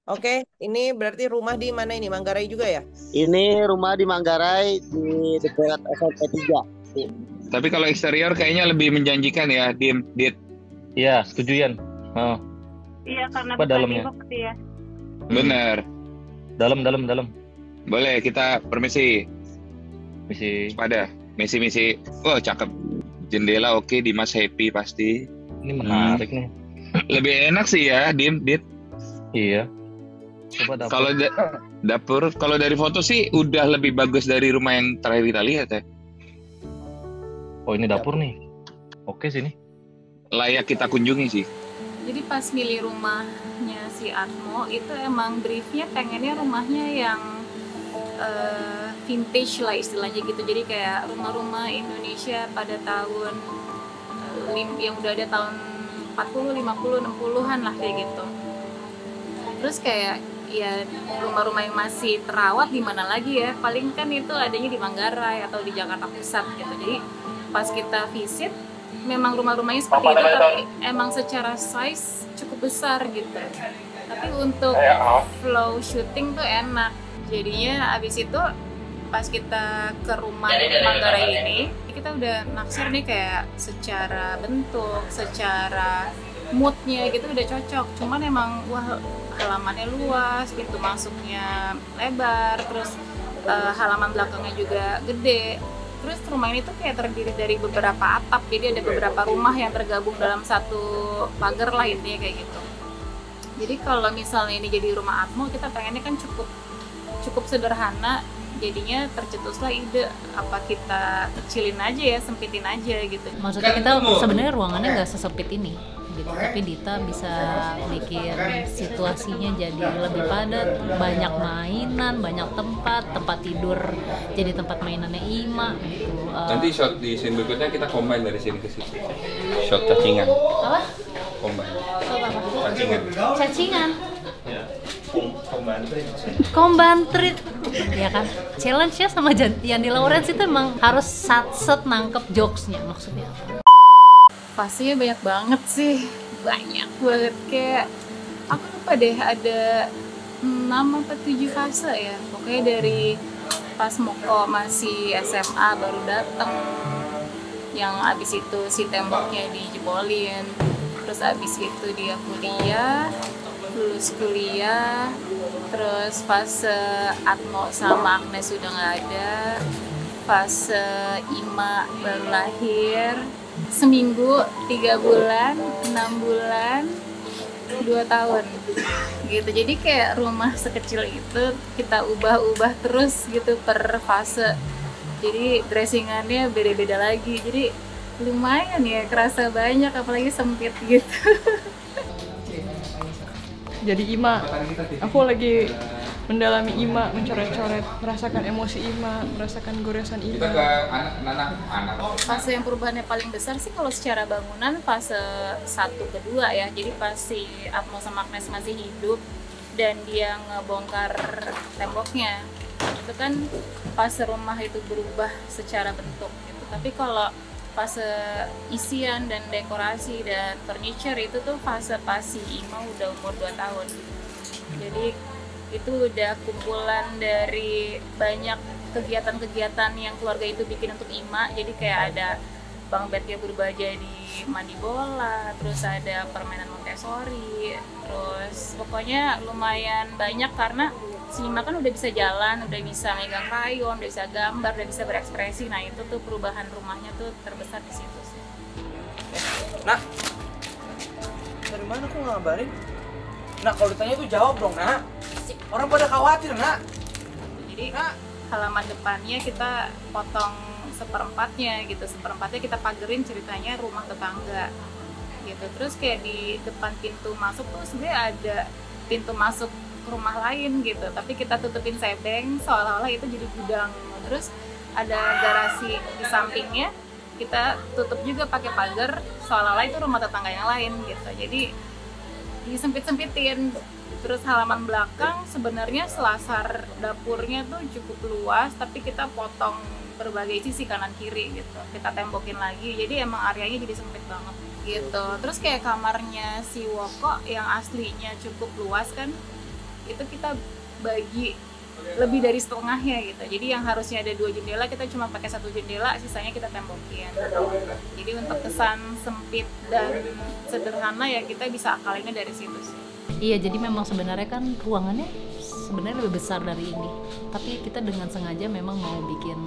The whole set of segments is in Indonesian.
Oke, ini berarti rumah di mana ini? Manggarai juga ya? Ini rumah di Manggarai di dekat SMP 3. Tapi kalau eksterior kayaknya lebih menjanjikan ya, Dit. Iya, setuju Yan. Oh, Iya, karena apa bukan dalamnya? tembok sih ya. Bener. Dalam. Boleh kita permisi. Misi. Pada misi. Oh, cakep. Jendela oke, Dimas happy pasti. Ini menarik nih. Lebih enak sih ya, Dit. Iya. Coba dapur. Kalau dapur, kalau dari foto sih udah lebih bagus dari rumah yang terakhir kita lihat ya. Oh, ini dapur nih. Oke sini. Layak kita kunjungi sih. Jadi pas milih rumahnya si Atmo itu emang briefnya pengennya rumahnya yang vintage lah istilahnya gitu. Jadi kayak rumah-rumah Indonesia pada tahun yang udah ada tahun 40, 50, 60-an lah kayak gitu. Terus kayak ya rumah-rumah yang masih terawat di mana lagi ya? Paling kan itu adanya di Manggarai atau di Jakarta Pusat gitu. Jadi pas kita visit memang rumah-rumahnya seperti itu, tapi emang secara size cukup besar gitu. Tapi untuk flow shooting tuh enak. Jadinya abis itu pas kita ke rumah Manggarai ini, kita udah naksir nih kayak secara bentuk, secara moodnya gitu udah cocok. Cuman emang wah halamannya luas, pintu masuknya lebar, terus halaman belakangnya juga gede. Terus rumah ini tuh kayak terdiri dari beberapa atap, jadi ada beberapa rumah yang tergabung dalam satu pagar lah intinya kayak gitu. Jadi kalau misalnya ini jadi rumah Atmo, kita pengennya kan cukup sederhana, jadinya tercetuslah ide apa kita kecilin aja ya, sempitin aja gitu. Maksudnya kita sebenarnya ruangannya nggak sesempit ini gitu, tapi Dita bisa bikin situasinya jadi lebih padat, banyak mainan, banyak tempat tidur jadi tempat mainannya Ima gitu. Nanti shot di scene berikutnya kita combine dari sini ke situ. Shot cacingan. Apa? Combine. Apa? Cacingan. Cacingan. Kombantrit ya kan, challenge-nya sama Yani Lawrence itu emang harus satset nangkep jokesnya, maksudnya apa? Fasenya banyak banget sih, banyak banget, kayak aku lupa deh ada 6 atau 7 fase ya. Pokoknya dari pas Moko masih SMA baru dateng, yang abis itu si temboknya dijebolin, terus abis itu dia kuliah, lulus kuliah, terus fase Atmo sama Agnes sudah nggak ada, fase Ima baru lahir, seminggu, 3 bulan, 6 bulan, 2 tahun gitu. Jadi kayak rumah sekecil itu kita ubah-ubah terus gitu per fase. Jadi dressingannya beda-beda lagi. Jadi lumayan ya, kerasa banyak apalagi sempit gitu. Jadi Ima, aku lagi mendalami Ima, mencoret-coret, merasakan emosi Ima, merasakan goresan Ima. Kita ke anak. Fase yang perubahannya paling besar sih kalau secara bangunan fase 1 kedua ya. Jadi pas si Atmo sama Agnes masih hidup dan dia ngebongkar temboknya, itu kan fase rumah itu berubah secara bentuk gitu. Tapi kalau fase isian dan dekorasi dan furniture itu tuh fase pas si Ima udah umur 2 tahun. Jadi itu udah kumpulan dari banyak kegiatan-kegiatan yang keluarga itu bikin untuk Ima. Jadi kayak ada bang bednya berubah jadi mandi bola, terus ada permainan Montessori, terus pokoknya lumayan banyak karena si Ima kan udah bisa jalan, udah bisa megang krayon, udah bisa gambar, udah bisa berekspresi. Nah itu tuh perubahan rumahnya tuh terbesar di situ sih. Nak, dari mana kok ngabarin? Nak, kalau ditanya tuh jawab dong, Nak. Orang pada khawatir, Nak. Jadi halaman depannya kita potong seperempatnya gitu, seperempatnya kita pagerin ceritanya rumah tetangga gitu. Terus kayak di depan pintu masuk tuh sebenarnya ada pintu masuk rumah lain gitu, tapi kita tutupin sebeng seolah-olah itu jadi gudang. Terus ada garasi di sampingnya, kita tutup juga pakai pagar seolah-olah itu rumah tetangga yang lain gitu. Jadi disempit-sempitin. Terus halaman belakang sebenarnya selasar dapurnya tuh cukup luas, tapi kita potong berbagai sisi kanan kiri gitu, kita tembokin lagi, jadi emang areanya jadi sempit banget gitu. Terus kayak kamarnya si Woko yang aslinya cukup luas kan, itu kita bagi lebih dari setengahnya gitu. Jadi yang harusnya ada 2 jendela kita cuma pakai 1 jendela, sisanya kita tembokin. Jadi untuk kesan sempit dan sederhana ya kita bisa akalinnya dari situ sih. Iya, jadi memang sebenarnya kan ruangannya sebenarnya lebih besar dari ini, tapi kita dengan sengaja memang mau bikin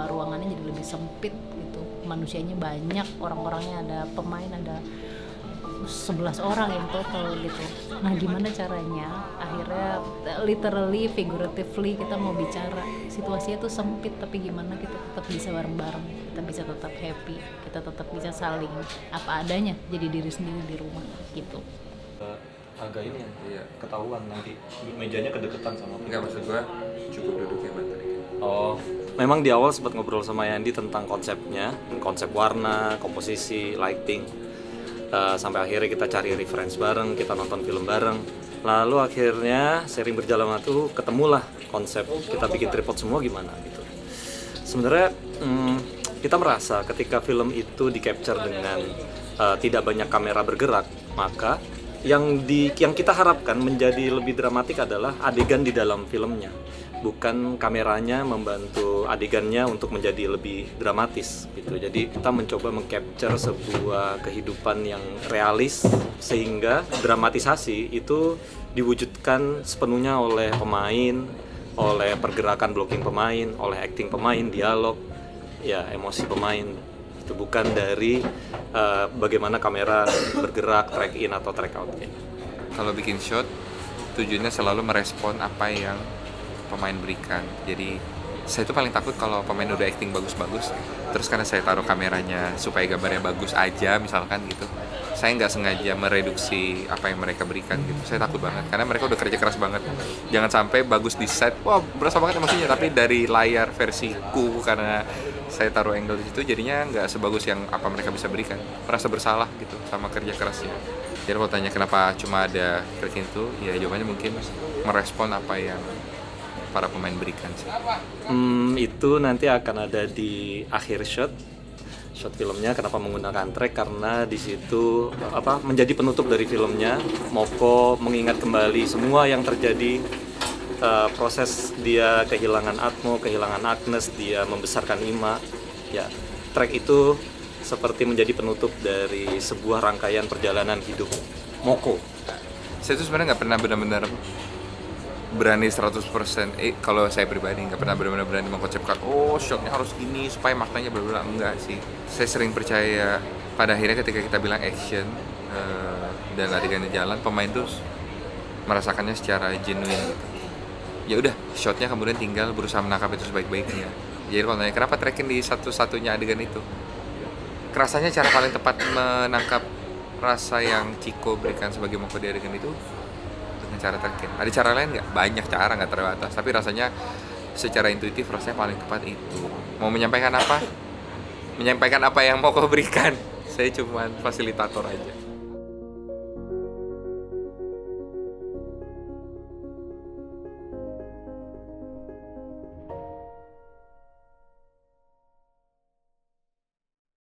ruangannya jadi lebih sempit gitu. Manusianya banyak, orang-orangnya ada pemain ada 11 orang yang total gitu. Nah gimana caranya akhirnya literally figuratively kita mau bicara situasinya tuh sempit, tapi gimana kita tetap bisa bareng-bareng, kita bisa tetap happy, kita tetap bisa saling apa adanya jadi diri sendiri di rumah gitu. Agak ini ya, ketahuan nanti mejanya kedeketan sama Enggak, maksud gua cukup duduknya tadi. Oh, memang di awal sempat ngobrol sama Yandi tentang konsepnya, konsep warna, komposisi, lighting. Sampai akhirnya kita cari reference bareng, kita nonton film bareng. Lalu akhirnya sering berjalan waktu ketemulah konsep kita bikin tripod semua gimana gitu. Sebenarnya kita merasa ketika film itu di capture dengan tidak banyak kamera bergerak, maka yang kita harapkan menjadi lebih dramatik adalah adegan di dalam filmnya, bukan kameranya membantu adegannya untuk menjadi lebih dramatis gitu. Jadi kita mencoba mengcapture sebuah kehidupan yang realis sehingga dramatisasi itu diwujudkan sepenuhnya oleh pemain, oleh pergerakan blocking pemain, oleh acting pemain, dialog, ya emosi pemain. Itu bukan dari bagaimana kamera bergerak, track in atau track out. Kalau bikin shot, tujuannya selalu merespon apa yang pemain berikan. Jadi saya itu paling takut kalau pemain udah acting bagus-bagus, terus karena saya taruh kameranya supaya gambarnya bagus aja misalkan gitu, saya nggak sengaja mereduksi apa yang mereka berikan gitu. Saya takut banget karena mereka udah kerja keras banget. Jangan sampai bagus di set, wah berasa banget emosinya, tapi dari layar versiku karena saya taruh angle di situ jadinya nggak sebagus yang apa mereka bisa berikan. Merasa bersalah gitu sama kerja kerasnya. Jadi kalau tanya kenapa cuma ada tracking itu, ya jawabannya mungkin merespon apa yang para pemain berikan sih. Itu nanti akan ada di akhir shot filmnya. Kenapa menggunakan track? Karena di situ menjadi penutup dari filmnya. Moko mengingat kembali semua yang terjadi, proses dia kehilangan Atmo, kehilangan Agnes, dia membesarkan Ima. Ya, track itu seperti menjadi penutup dari sebuah rangkaian perjalanan hidup Moko. Saya tuh sebenarnya nggak pernah benar-benar berani 100%, kalau saya pribadi nggak pernah benar-benar berani mengkonsepkan shotnya harus gini supaya maknanya berbeda, enggak sih. Saya sering percaya pada akhirnya ketika kita bilang action dan adegannya jalan, pemain tuh merasakannya secara genuine gitu. Ya udah, shotnya kemudian tinggal berusaha menangkap itu sebaik-baiknya. Jadi kalau nanya kenapa tracking di satu-satunya adegan itu, rasanya cara paling tepat menangkap rasa yang Chico berikan sebagai Moko di adegan itu cara tracking. Ada cara lain nggak? Banyak cara, nggak terbatas. Tapi rasanya secara intuitif rasanya paling tepat itu. Mau menyampaikan apa? Menyampaikan apa yang mau kau berikan. Saya cuma fasilitator aja.